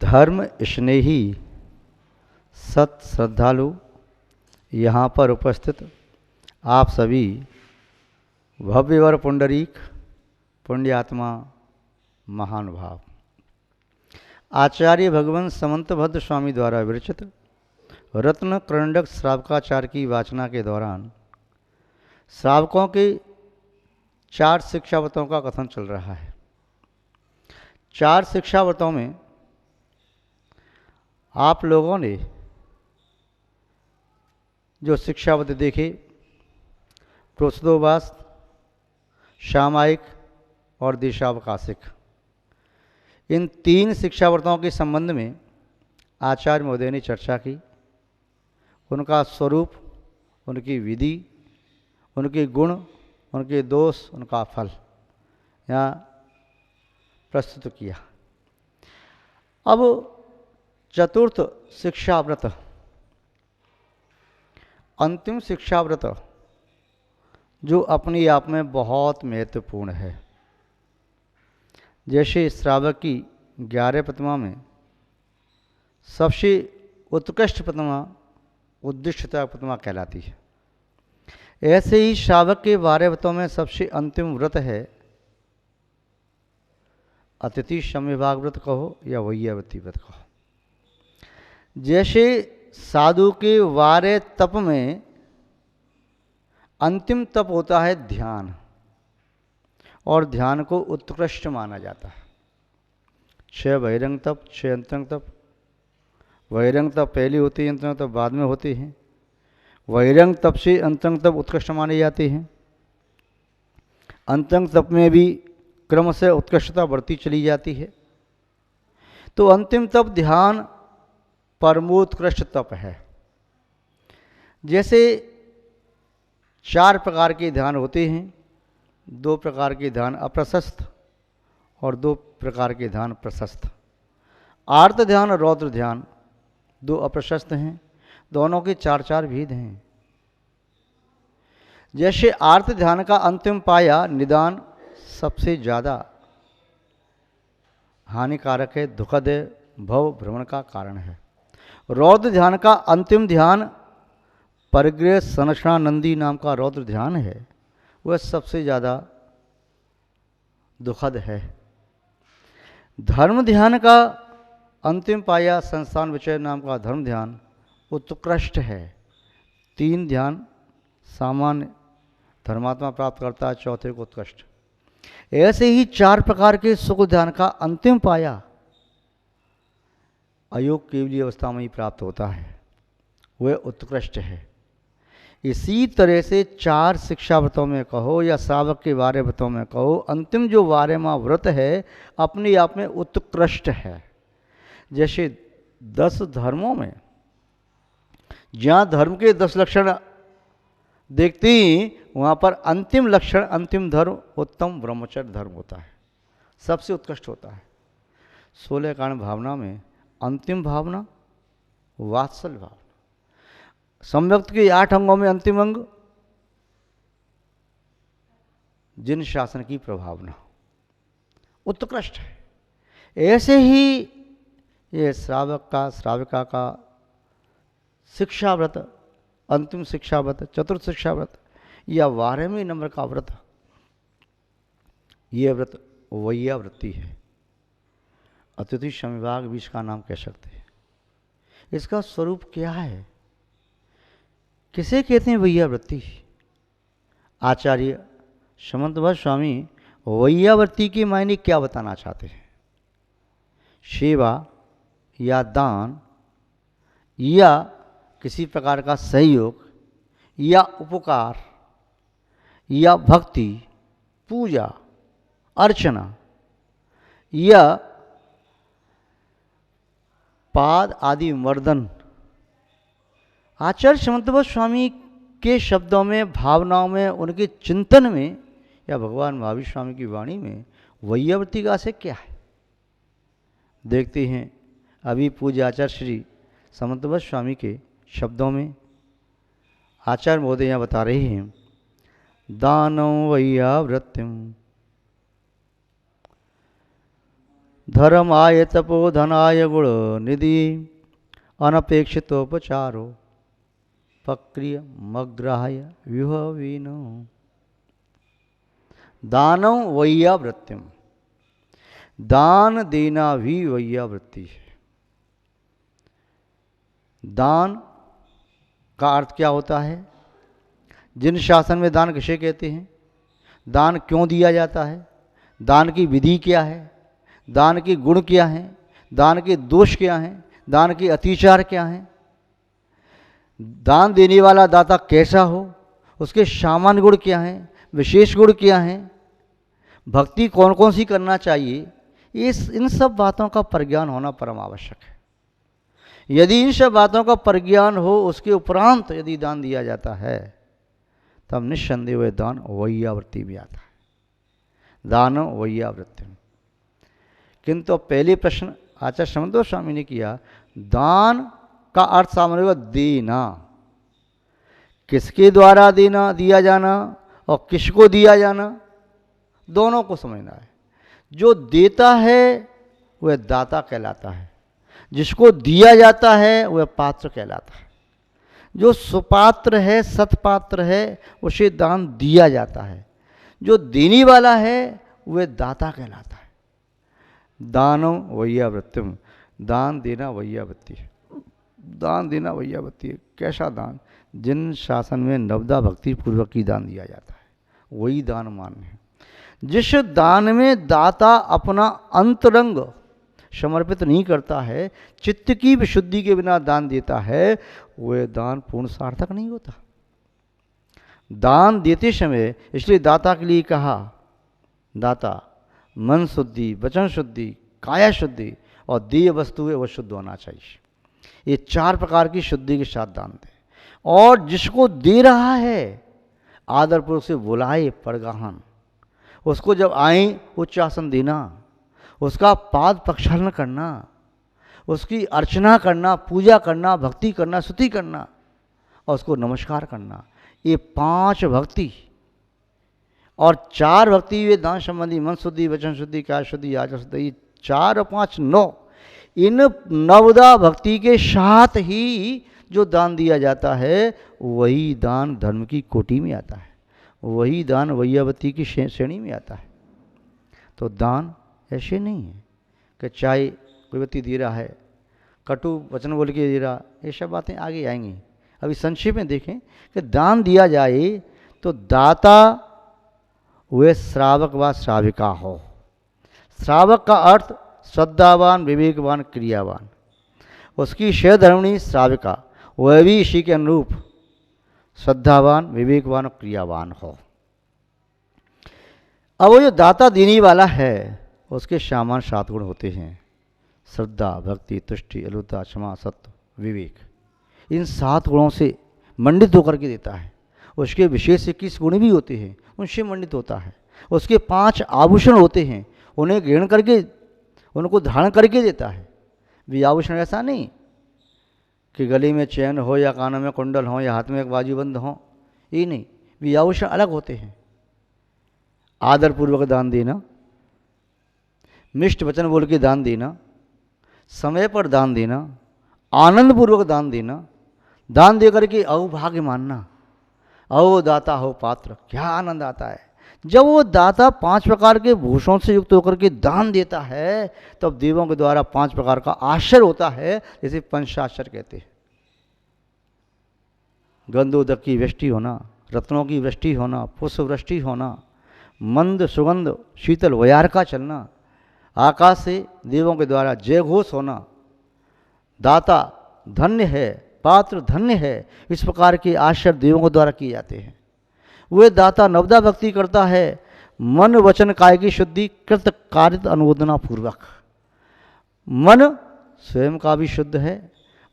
धर्म स्नेही सत श्रद्धालु यहाँ पर उपस्थित आप सभी भव्यवर पुंडरीक पुण्यात्मा महानुभाव, आचार्य भगवान समंतभद्र स्वामी द्वारा विरचित रत्न करंडक श्रावकाचार की वाचना के दौरान श्रावकों के 4 शिक्षाव्रतों का कथन चल रहा है। 4 शिक्षाव्रतों में आप लोगों ने जो शिक्षाव्रत देखे, प्रोषदोवास, सामायिक और देशावकाशिक, इन 3 शिक्षाव्रतों के संबंध में आचार्य महोदय ने चर्चा की। उनका स्वरूप, उनकी विधि, उनके गुण, उनके दोष, उनका फल यहाँ प्रस्तुत किया। अब चतुर्थ शिक्षाव्रत, अंतिम शिक्षाव्रत, जो अपने आप में बहुत महत्वपूर्ण है। जैसे श्रावक की 11 प्रतिमा में सबसे उत्कृष्ट प्रतिमा उद्दिष्टता प्रतिमा कहलाती है, ऐसे ही श्रावक के 12 व्रतों में सबसे अंतिम व्रत है अतिथि समविभाग व्रत कहो या वैयावृत्ति व्रत कहो। जैसे साधु के 12 तप में अंतिम तप होता है ध्यान, और ध्यान को उत्कृष्ट माना जाता है। 6 बहिरंग तप, 6 अंतरंग तप। बहिरंग तप पहले होती है, अंतरंग तप बाद में होती हैं। बहिरंग तप से अंतरंग तप उत्कृष्ट माने जाते हैं। अंतरंग तप में भी क्रम से उत्कृष्टता बढ़ती चली जाती है। तो अंतिम तप ध्यान परमोत्कृष्ट तप है। जैसे 4 प्रकार के ध्यान होते हैं, 2 प्रकार के ध्यान अप्रशस्त और 2 प्रकार के ध्यान प्रशस्त। आर्त ध्यान और रौद्र ध्यान 2 अप्रशस्त हैं, दोनों के 4-4 भेद हैं। जैसे आर्त ध्यान का अंतिम पाया निदान सबसे ज़्यादा हानिकारक है, दुखद है, भव भ्रमण का कारण है। रौद्र ध्यान का अंतिम ध्यान परिग्रह संरक्षणानंदी नाम का रौद्र ध्यान है, वह सबसे ज़्यादा दुखद है। धर्म ध्यान का अंतिम पाया संस्थान विषय नाम का धर्म ध्यान उत्कृष्ट है। 3 ध्यान सामान्य धर्मात्मा प्राप्त करता है, चौथे को उत्कृष्ट। ऐसे ही 4 प्रकार के सुख ध्यान का अंतिम पाया अयोग केवली अवस्था में ही प्राप्त होता है, वह उत्कृष्ट है। इसी तरह से 4 शिक्षाव्रतों में कहो या श्रावक के 12 व्रतों में कहो, अंतिम जो 12वां व्रत है अपने आप में उत्कृष्ट है। जैसे 10 धर्मों में जहाँ धर्म के 10 लक्षण देखते ही, वहाँ पर अंतिम लक्षण, अंतिम धर्म उत्तम ब्रह्मचर्य धर्म होता है, सबसे उत्कृष्ट होता है। 16 कारण भावना में अंतिम भावना वात्सल्य भावना। संयुक्त के 8 अंगों में अंतिम अंग जिन शासन की प्रभावना उत्कृष्ट है। ऐसे ही ये श्रावक का, श्राविका का शिक्षाव्रत, अंतिम शिक्षाव्रत, चतुर्थ शिक्षाव्रत या 12वें नंबर का व्रत, ये व्रत वैयावृत्ति है। अतिथि समविभाग भी इसका नाम कह सकते हैं। इसका स्वरूप क्या है, किसे कहते हैं वैयावृत्ति? आचार्य समंतभद्र स्वामी वैयावृत्ति के मायने क्या बताना चाहते हैं? सेवा या दान या किसी प्रकार का सहयोग या उपकार या भक्ति, पूजा अर्चना या पाद आदि मर्दन। आचार्य समंतभद्र स्वामी के शब्दों में, भावनाओं में, उनके चिंतन में या भगवान महावीर स्वामी की वाणी में वैयावृत्ति का आशय क्या है, देखते हैं। अभी पूज्य आचार्य श्री समंतभद्र स्वामी के शब्दों में आचार्य महोदय यहाँ बता रहे हैं, दानं वैयावृत्तिं धर्माय तपोधनाय गुण निधि अनपेक्षितोपचारो पक्रिय मग्राह्य विभवीनो। दानम वैयावृत्तिम, दान देना भी वैयावृत्ति है। दान का अर्थ क्या होता है? जिन शासन में दान किसे कहते हैं, दान क्यों दिया जाता है, दान की विधि क्या है, दान के गुण क्या हैं, दान के दोष क्या हैं, दान के अतिचार क्या हैं, दान देने वाला दाता कैसा हो, उसके सामान्य गुण क्या हैं, विशेष गुण क्या हैं, भक्ति कौन कौन सी करना चाहिए, इन सब बातों का परिज्ञान होना परम आवश्यक है। यदि इन सब बातों का परिज्ञान हो, उसके उपरांत यदि दान दिया जाता है, तब निस्संदेह वह दान वैयावृत्ति भी आता है। दान वैयावृत्ति। किंतु पहले प्रश्न आचार्य समदो स्वामी ने किया, दान का अर्थ सामान्य देना, किसके द्वारा देना, दिया जाना, और किसको दिया जाना, दोनों को समझना है। जो देता है वह दाता कहलाता है, जिसको दिया जाता है वह पात्र कहलाता है। जो सुपात्र है, सतपात्र है, उसे दान दिया जाता है। जो देने वाला है वह दाता कहलाता है। दानो वैयावृत्तिम, दान देना वैयावृत्ति है। दान देना वैयावृत्ति है। कैसा दान? जिन शासन में नवदा भक्ति पूर्वक ही दान दिया जाता है वही दान मान्य है। जिस दान में दाता अपना अंतरंग समर्पित नहीं करता है, चित्त की विशुद्धि के बिना दान देता है, वह दान पूर्ण सार्थक नहीं होता। दान देते समय इसलिए दाता के लिए कहा, दाता मन शुद्धि, वचन शुद्धि, काया शुद्धि और देय वस्तु है वह शुद्ध होना चाहिए। ये 4 प्रकार की शुद्धि के साथ दान दे। और जिसको दे रहा है आदरपूर्वक से बुलाए, परगाहन, उसको जब आए उच्च आसन देना, उसका पाद प्रक्षालन करना, उसकी अर्चना करना, पूजा करना, भक्ति करना, स्तुति करना और उसको नमस्कार करना। ये 5 भक्ति और 4 भक्ति ये दान संबंधी, मन शुद्धि, वचन शुद्धि, काया शुद्धि, आचरण शुद्धि, ये 4 और 5 9, इन नवदा भक्ति के साथ ही जो दान दिया जाता है वही दान धर्म की कोटि में आता है, वही दान वैयावृत्ति की श्रेणी में आता है। तो दान ऐसे नहीं है कि चाहे कोई व्यक्ति दे रहा है, कटु वचन बोल के दे रहा, ये सब बातें आगे आएंगी। अभी संक्षेप में देखें कि दान दिया जाए तो दाता वे श्रावक व श्राविका हो। श्रावक का अर्थ श्रद्धावान, विवेकवान, क्रियावान। उसकी सहधर्मिणी श्राविका, वह भी इसी के अनुरूप श्रद्धावान, विवेकवान और क्रियावान हो। अब वो जो दाता देने वाला है उसके सामान्य 7 गुण होते हैं, श्रद्धा, भक्ति, तुष्टि, अलुता, क्षमा, सत्य, विवेक। इन 7 गुणों से मंडित होकर के देता है। उसके विशेष 21 गुण भी होते हैं, उनसे मंडित होता है। उसके 5 आभूषण होते हैं, उन्हें ग्रहण करके, उनको धारण करके देता है। भी आभूषण ऐसा नहीं कि गले में चैन हो या कानों में कुंडल हो या हाथ में एक बाजूबंद हो, ये नहीं। भी आभूषण अलग होते हैं। आदरपूर्वक दान देना, मिष्ट वचन बोल के दान देना, समय पर दान देना, आनंदपूर्वक दान देना, दान दे करके अवभाग्य मानना, अहो दाता हो पात्र। क्या आनंद आता है जब वो दाता 5 प्रकार के भूषणों से युक्त होकर के दान देता है, तब देवों के द्वारा 5 प्रकार का आश्चर्य होता है, जैसे पंचाश्चर्य कहते हैं। गंधोदक की वृष्टि होना, रत्नों की वृष्टि होना, पुष्प वृष्टि होना, मंद सुगंध शीतल वयार का चलना, आकाश से देवों के द्वारा जय घोष होना, दाता धन्य है, पात्र धन्य है, इस प्रकार के आश्चर्य देवों के द्वारा किए जाते हैं। वे दाता नवदा भक्ति करता है, मन वचन काय की शुद्धि कृत कारित अनुमोदना पूर्वक। मन स्वयं का भी शुद्ध है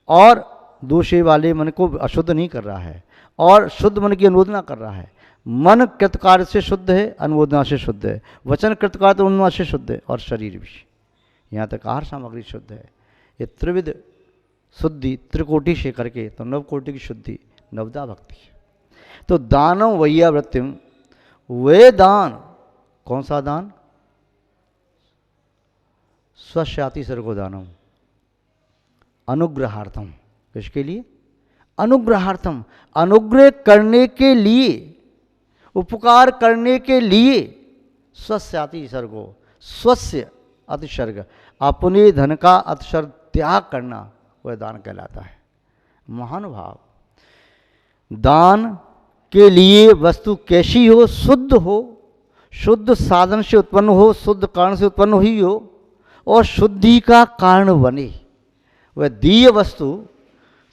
और दूसरे वाले मन को अशुद्ध नहीं कर रहा है, और शुद्ध मन की अनुमोदना कर रहा है। मन कृतकार्य से शुद्ध है, अनुमोदना से शुद्ध है। वचन कृतकार्य अनुमोदना से शुद्ध है, और शरीर भी, यहाँ तक आहार सामग्री शुद्ध है। ये त्रिविध शुद्धि त्रिकोटि से करके तो 9 कोटि की शुद्धि नवदा भक्ति है। तो दानम वैयावृत्तिम, वे दान, कौन सा दान? स्वस्याति सर्गो दानम, अनुग्रहार्थम। किसके लिए? अनुग्रहार्थम, अनुग्रह करने के लिए, उपकार करने के लिए। स्वस्याति सर्गो, स्वस्य अतिसर्ग, अपने धन का अतिसर्ग त्याग करना, वह दान कहलाता है। महानुभाव, दान के लिए वस्तु कैसी हो? शुद्ध हो, शुद्ध साधन से उत्पन्न हो, शुद्ध कारण से उत्पन्न हुई हो और शुद्धि का कारण बने। वह दीय वस्तु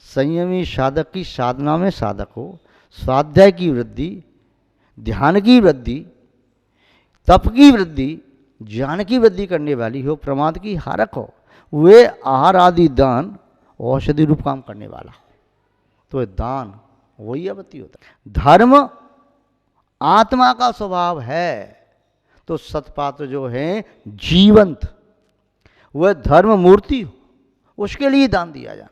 संयमी साधक की साधना में साधक हो, स्वाध्याय की वृद्धि, ध्यान की वृद्धि, तप की वृद्धि, ज्ञान की वृद्धि करने वाली हो, प्रमाद की हारक हो, वे आहार आदि दान औषधि रूप काम करने वाला हो, तो दान वही अवति होता है। धर्म आत्मा का स्वभाव है, तो सतपात्र जो है जीवंत, वह धर्म मूर्ति हो, उसके लिए दान दिया जाना।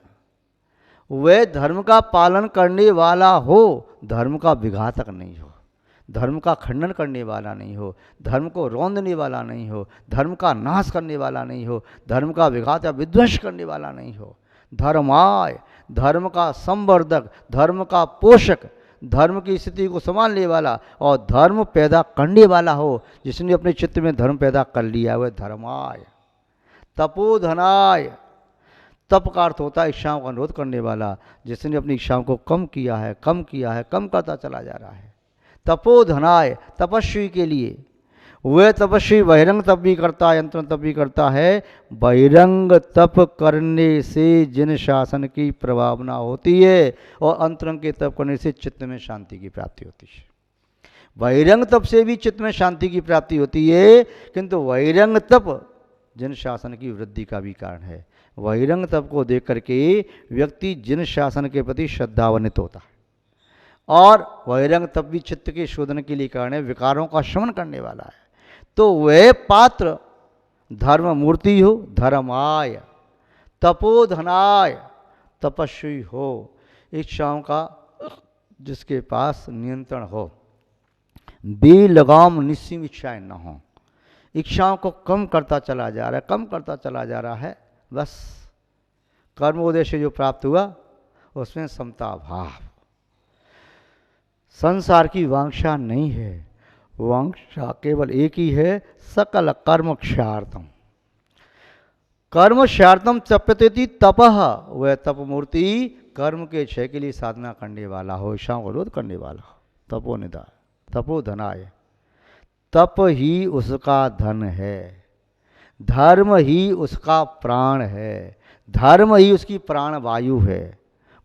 वह धर्म का पालन करने वाला हो, धर्म का विघातक नहीं हो, धर्म का खंडन करने वाला नहीं हो, धर्म को रौंदने वाला नहीं हो, धर्म का नाश करने वाला नहीं हो, धर्म का विघात या विध्वंस करने वाला नहीं हो। धर्माय, धर्म का संवर्धक, धर्म का पोषक, धर्म की स्थिति को संभालने वाला और धर्म पैदा करने वाला हो। जिसने अपने चित्त में धर्म पैदा कर लिया वह धर्माय। तपोधनाय, तप का अर्थ होता है इच्छाओं का अनुरोध करने वाला। जिसने अपनी इच्छाओं को कम किया है, कम किया है, कम करता चला जा रहा है। तपोधनाय, तपस्वी के लिए। वह तपस्वी बहिरंग तप भी करता है, अंतरंग तप भी करता है। बहिरंग तप करने से जिन शासन की प्रभावना होती है और अंतरंग के तप करने से चित्त में शांति की प्राप्ति होती है। बहिरंग तप से भी चित्त में शांति की प्राप्ति होती है, किंतु बहिरंग तप जिन शासन की वृद्धि का भी कारण है। बहिरंग तप को देख करके व्यक्ति जिन शासन के प्रति श्रद्धान्वित होता है और बहिरंग तप भी चित्त के शोधन के लिए कारण है, विकारों का शमन करने वाला है। तो वह पात्र धर्म मूर्ति हो, धर्माय। तपोधनाय, तपस्वी हो, इच्छाओं का जिसके पास नियंत्रण हो, बेलगाम निस्सीम इच्छाएं न हो, इच्छाओं को कम करता चला जा रहा है, कम करता चला जा रहा है। बस कर्मोदय जो प्राप्त हुआ उसमें समता भाव, संसार की वांछा नहीं है, वांछा केवल एक ही है, सकल कर्म क्षार्थम। कर्म क्षार्थम तप्यते तपः, वह तप मूर्ति कर्म के क्षय के लिए साधना करने वाला हो, इच्छाओं को रोध करने वाला हो। तपोनिधाय, तपोधनाय, तप ही उसका धन है, धर्म ही उसका प्राण है, धर्म ही उसकी प्राण वायु है।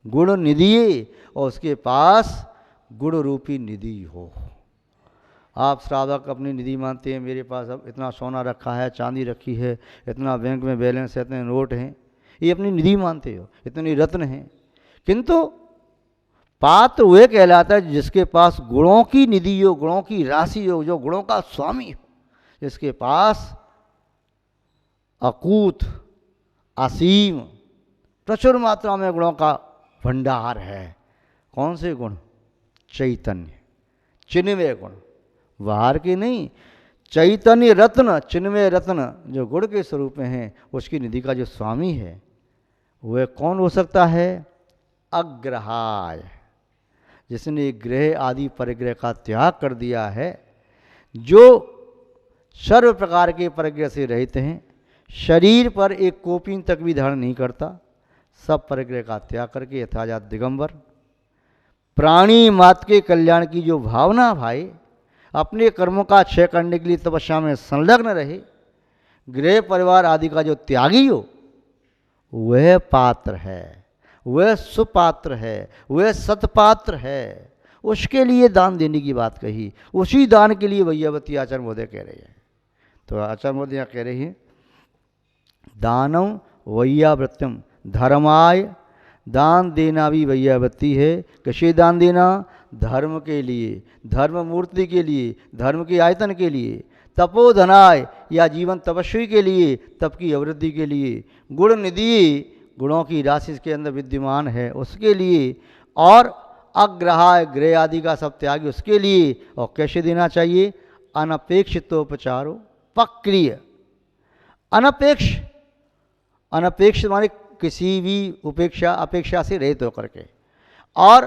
गुण निधि और उसके पास गुण रूपी निधि हो। आप श्रावक अपनी निधि मानते हैं, मेरे पास अब इतना सोना रखा है, चांदी रखी है, इतना बैंक में बैलेंस है, इतने नोट हैं, ये अपनी निधि मानते हो, इतनी रत्न हैं। किंतु पात्र वह कहलाता है जिसके पास गुणों की निधि हो, गुणों की राशि हो, जो गुणों का स्वामी हो, जिसके पास अकूत असीम प्रचुर मात्रा में गुणों का भंडार है। कौन से गुण? चैतन्य, चिन्मय गुण, बाहर के नहीं। चैतन्य रत्न, चिन्मय रत्न जो गुण के स्वरूप में है, उसकी निधि का जो स्वामी है वह कौन हो सकता है? अग्रहाय, जिसने ग्रह आदि परिग्रह का त्याग कर दिया है, जो सर्व प्रकार के परिग्रह से रहित हैं, शरीर पर एक कोपीन तक भी धारण नहीं करता, सब परिग्रह का त्याग करके यथाजात दिगंबर, प्राणी मात्र के कल्याण की जो भावना भाई, अपने कर्मों का क्षय करने के लिए तपस्या में संलग्न रहे, गृह परिवार आदि का जो त्यागी हो, वह पात्र है, वह सुपात्र है, वह सतपात्र है। उसके लिए दान देने की बात कही, उसी दान के लिए वैयावती आचार्य महोदय कह रहे हैं। तो आचार्य महोदय कह रहे हैं, दानम वैयावृत्यम धर्माय, दान देना भी वैयावृत्ति है। कैसे दान देना? धर्म के लिए, धर्म मूर्ति के लिए, धर्म के आयतन के लिए। तपोधनाय, या जीवन तपस्वी के लिए, तप की अवृद्धि के लिए। गुण निधि, गुणों की राशि के अंदर विद्यमान है, उसके लिए। और अग्रहाय, ग्रह आदि का सब त्यागी, उसके लिए। और कैसे देना चाहिए? अनपेक्षितोपचारो पक्रिय, अनपेक्ष, अनपेक्ष माने किसी भी उपेक्षा अपेक्षा से रहित होकर के, और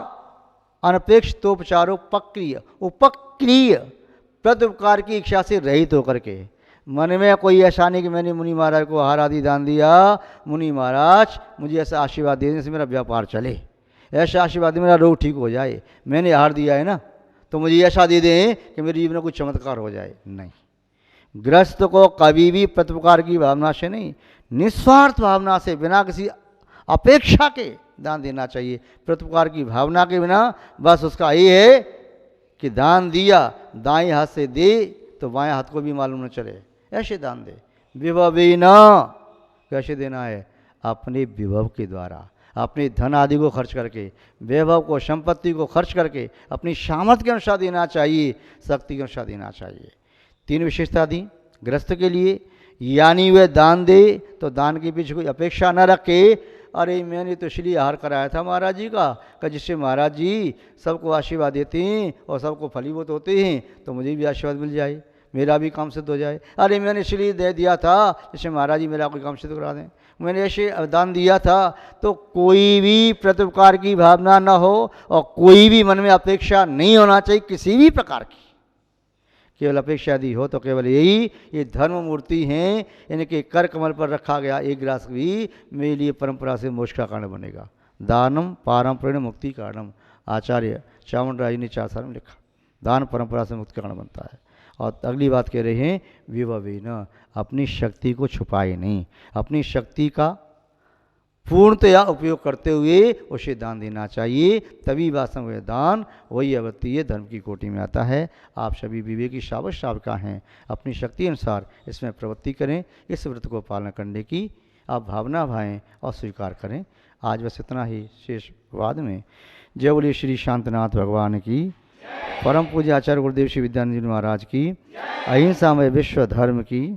अनपेक्ष तोपचारोपक्रिय, उपक्रिय प्रत्युपकार की इच्छा से रहित होकर के। मन में कोई ऐसा नहीं कि मैंने मुनि महाराज को आहार आदि दान दिया, मुनि महाराज मुझे ऐसा आशीर्वाद देने से मेरा व्यापार चले, ऐसा आशीर्वाद दे मेरा रोग ठीक हो जाए, मैंने आहार दिया है ना तो मुझे ऐसा दे दें कि मेरे जीवन में कुछ चमत्कार हो जाए। नहीं, गृहस्थ को कभी भी प्रत्युपकार की भावना से नहीं, निस्वार्थ भावना से, बिना किसी अपेक्षा के दान देना चाहिए। प्रत्युपकार की भावना के बिना बस उसका ये है कि दान दिया, दाएं हाथ से दे तो बाएं हाथ को भी मालूम न चले, ऐसे दान दे। विभवेन, कैसे देना है? अपने विभव के द्वारा, अपने धन आदि को खर्च करके, वैभव को, संपत्ति को खर्च करके अपनी सामर्थ्य के अनुसार देना चाहिए, शक्ति के अनुसार देना चाहिए। 3 विशेषता दी गृहस्थ के लिए, यानी वह दान दे तो दान के पीछे कोई अपेक्षा न रखे, अरे मैंने तो इसलिए आहार कराया था महाराज जी का जिससे महाराज जी सबको आशीर्वाद देते हैं और सबको फलीभूत होते हैं, तो मुझे भी आशीर्वाद मिल जाए, मेरा भी काम सिद्ध हो जाए। अरे मैंने इसलिए दे दिया था जिससे महाराज जी मेरा कोई काम सिद्ध करा दें, मैंने ऐसे दान दिया था। तो कोई भी प्रत्युपकार की भावना न हो और कोई भी मन में अपेक्षा नहीं होना चाहिए किसी भी प्रकार की। केवल अपेक्षा यदि हो तो केवल यही, ये धर्म मूर्ति हैं, इनके कर कमल पर रखा गया एक ग्रास भी मेरे लिए परंपरा से मोक्ष का कारण बनेगा। दानम पारंपरिक मुक्ति कारणम, आचार्य चामुंडराज ने 4 साल में लिखा, दान परंपरा से मुक्ति कारण बनता है। और अगली बात कह रहे हैं विभवेन, अपनी शक्ति को छुपाए नहीं, अपनी शक्ति का पूर्णतया उपयोग करते हुए उसे दान देना चाहिए, तभी वास्तव में दान वही अवृत्ति धर्म की कोटि में आता है। आप सभी विवेकी श्रावक श्राविका हैं, अपनी शक्ति अनुसार इसमें प्रवृत्ति करें, इस व्रत को पालन करने की आप भावना भाएं और स्वीकार करें। आज बस इतना ही, शेष बाद में। जय बोलिए श्री शांतनाथ भगवान की, परम पूज्य आचार्य गुरुदेव श्री विद्यानंद जी महाराज की, अहिंसा में विश्व धर्म की।